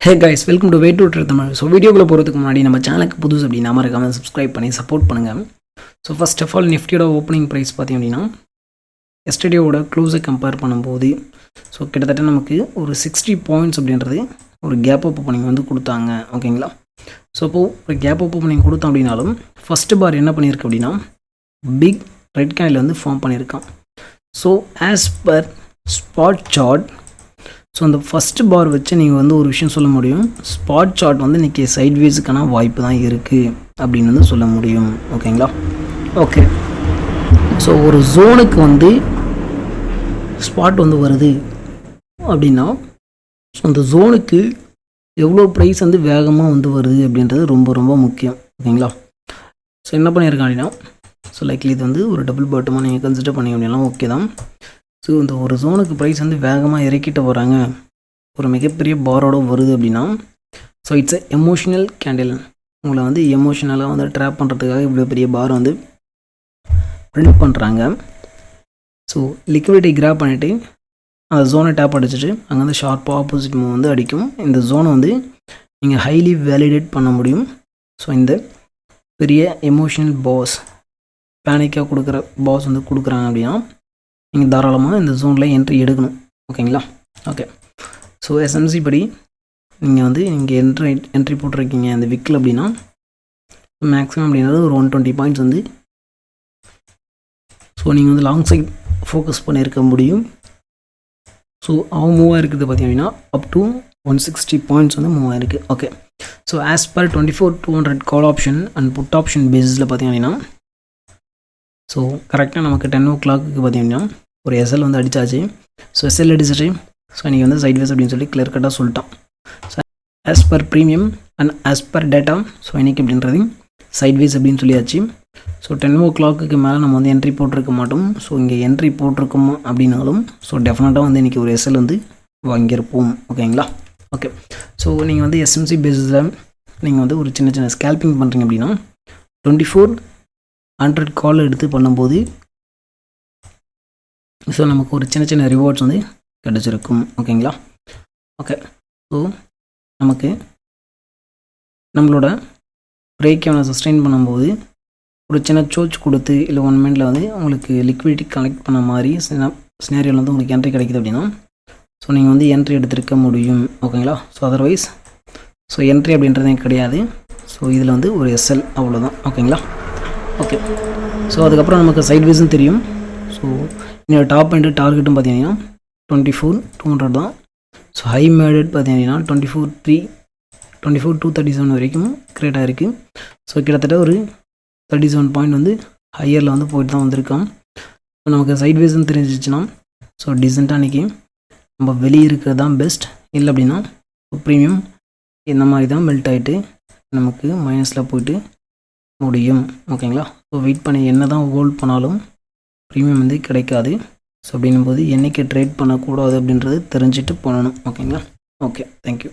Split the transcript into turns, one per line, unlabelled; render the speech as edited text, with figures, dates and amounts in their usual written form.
Hey guys, welcome to W2t Tamil. So வீடியோக்குள்ளே போகிறதுக்கு முன்னாடி நம்ம சேனலுக்கு புதுசு அப்படின்னா மறக்காம சப்ஸ்கிரைப் பண்ணி சப்போர்ட் பண்ணுங்கள். ஸோ ஃபர்ஸ்ட் ஆஃப் ஆல் நிஃப்டியோட ஓப்பனிங் ப்ரைஸ் பார்த்தீங்க அப்படின்னா எஸ்டர்டேயோட க்ளோஸை கம்பேர் பண்ணும்போது ஸோ கிட்டத்தட்ட நமக்கு ஒரு 60 பாயிண்ட்ஸ் அப்படின்றது ஒரு கேப் அப் ஓப்பனிங் வந்து கொடுத்தாங்க. ஓகேங்களா? ஸோ இப்போது ஒரு கேப் அப் ஓப்பனிங் கொடுத்தோம் அப்படின்னாலும் ஃபஸ்ட்டு பார் என்ன பண்ணியிருக்கு அப்படின்னா பிக் ரெட் கேண்டில் வந்து ஃபார்ம் பண்ணியிருக்கான். So as per spot chart so அந்த ஃபஸ்ட்டு பார் வச்சு நீங்கள் வந்து ஒரு விஷயம் சொல்ல முடியும், ஸ்பாட் சார்ட் வந்து இன்றைக்கி சைட்வேஸுக்கான வாய்ப்பு தான் இருக்குது அப்படின்னு வந்து சொல்ல முடியும். ஓகேங்களா? ஓகே, ஸோ ஒரு ஜோனுக்கு வந்து ஸ்பாட் வந்து வருது அப்படின்னா ஸோ அந்த ஜோனுக்கு எவ்வளோ ப்ரைஸ் வந்து வேகமாக வந்து வருது அப்படின்றது ரொம்ப ரொம்ப முக்கியம். ஓகேங்களா? ஸோ என்ன பண்ணியிருக்கேன் அப்படின்னா ஸோ லைக்லி இது வந்து ஒரு டபுள் பாட்டமாக நீங்கள் கன்சிடர் பண்ணிங்க அப்படின்னா ஓகே தான். ஸோ இந்த ஒரு ஜோனுக்கு ப்ரைஸ் வந்து வேகமாக இறக்கிட்டு வராங்க, ஒரு மிகப்பெரிய பாரோட வருது அப்படின்னா so it's a emotional candle. உங்களை வந்து எமோஷ்னலாக வந்து ட்ராப் பண்ணுறதுக்காக இவ்வளோ பெரிய பார் வந்து பிரிண்ட் பண்ணுறாங்க. ஸோ லிக்விடிட்டி கிராப் பண்ணிவிட்டு அந்த ஜோனை டேப் அடிச்சுட்டு அங்கே வந்து ஷார்ப்பாக ஆப்போசிட் மூவ் வந்து அடிக்கும். இந்த ஜோனை வந்து நீங்கள் ஹைலி வேலிடேட் பண்ண முடியும். ஸோ இந்த பெரிய எமோஷ்னல் பாஸ் பேனிக்காக கொடுக்குற பாஸ் வந்து கொடுக்குறாங்க அப்படின்னா நீங்கள் தாராளமாக இந்த ஜோனில் என்ட்ரி எடுக்கணும். ஓகேங்களா? ஓகே, ஸோ எஸ்எம்சி படி நீங்கள் வந்து இங்கே என்ட்ரி போட்டிருக்கீங்க அந்த விக்கில் அப்படின்னா மேக்ஸிமம் அப்படின்றது ஒரு 120 பாயிண்ட்ஸ் வந்து ஸோ நீங்கள் வந்து லாங் சைட் ஃபோக்கஸ் பண்ணியிருக்க முடியும். ஸோ அவன் மூவ் ஆகிருக்குது பார்த்திங்க அப்படின்னா அப் டு 160 பாயிண்ட்ஸ் வந்து மூவ் ஆகிருக்கு. Okay, so as per 24,200 call option and put option பேஸிஸில் பார்த்திங்க அப்படின்னா ஸோ கரெக்டாக நமக்கு 10 o'clock பார்த்தீங்கன்னா ஒரு எஸ்எல் வந்து அடித்தாச்சு. ஸோ எஸ்எல் அடிச்சிட்டு ஸோ இன்றைக்கி வந்து சைட்வேஸ் அப்படின்னு சொல்லி கிளியர் கட்டாக சொல்லிட்டான். So as per premium and as per data so இன்றைக்கி அப்படின்றது சைட்வேஸ் அப்படின்னு சொல்லியாச்சு. ஸோ 10 o'clock மேலே நம்ம வந்து என்ட்ரி போட்டிருக்க மாட்டோம். ஸோ இங்கே என்ட்ரி போட்டிருக்கோம் அப்படின்னாலும் ஸோ டெஃபினட்டாக வந்து இன்றைக்கி ஒரு எஸ்எல் வந்து வாங்கியிருப்போம். ஓகேங்களா? ஓகே, ஸோ நீங்கள் வந்து எஸ்எம்சி பேஸில் நீங்கள் வந்து ஒரு சின்ன சின்ன ஸ்கேல்பிங் பண்ணுறீங்க அப்படின்னா 2400 கால் எடுத்து பண்ணும்போது ஸோ நமக்கு ஒரு சின்ன சின்ன ரிவார்ட்ஸ் வந்து கிடச்சிருக்கும். ஓகேங்களா? ஓகே, ஸோ நமக்கு நம்மளோட பிரேக்கை சஸ்டெயின் பண்ணும்போது ஒரு சின்ன சோச் கொடுத்து இல்லை 1 minute வந்து உங்களுக்கு லிக்விடிட்டி கலெக்ட் பண்ண மாதிரி ஸ்னேரியோவில் வந்து உங்களுக்கு என்ட்ரி கிடைக்குது அப்படின்னா ஸோ நீங்கள் வந்து என்ட்ரி எடுத்துருக்க முடியும். ஓகேங்களா? ஸோ அதர்வைஸ் ஸோ என்ட்ரி அப்படின்றதே கிடையாது. ஸோ இதில் வந்து ஒரு எஸ்எல் அவ்வளோதான். ஓகேங்களா? ஓகே, ஸோ அதுக்கப்புறம் நமக்கு சைட்வேஸும் தெரியும். ஸோ என்னோட டாப் அண்ட் டார்கெட்டும் பார்த்தீங்கன்னா 24,200 தான். ஸோ ஹை மேடட் பார்த்தீங்கன்னா 24,237 வரைக்கும் கிரியேட் ஆகிருக்கு. ஸோ கிட்டத்தட்ட ஒரு 37 பாயிண்ட் வந்து ஹையரில் வந்து போயிட்டு தான் வந்திருக்கோம். ஸோ நமக்கு சைட்வேஸ்ன்னு தெரிஞ்சிச்சுன்னா ஸோ டீசெண்டாக அன்றைக்கி நம்ம வெளியே இருக்கிறது தான் பெஸ்ட். இல்லை அப்படின்னா ப்ரீமியம் இந்த மாதிரி தான் மெல்ட் ஆகிட்டு நமக்கு மைனஸில் போயிட்டு முடியும். ஓகேங்களா? ஸோ வெயிட் பண்ணி என்ன தான் ஹோல்ட் பண்ணாலும் ப்ரீமியம் வந்து கிடைக்காது. ஸோ அப்படின்னும்போது என்றைக்கு ட்ரேட் பண்ணக்கூடாது அப்படின்றது தெரிஞ்சுட்டு பண்ணணும். ஓகேங்களா? Okay, thank you.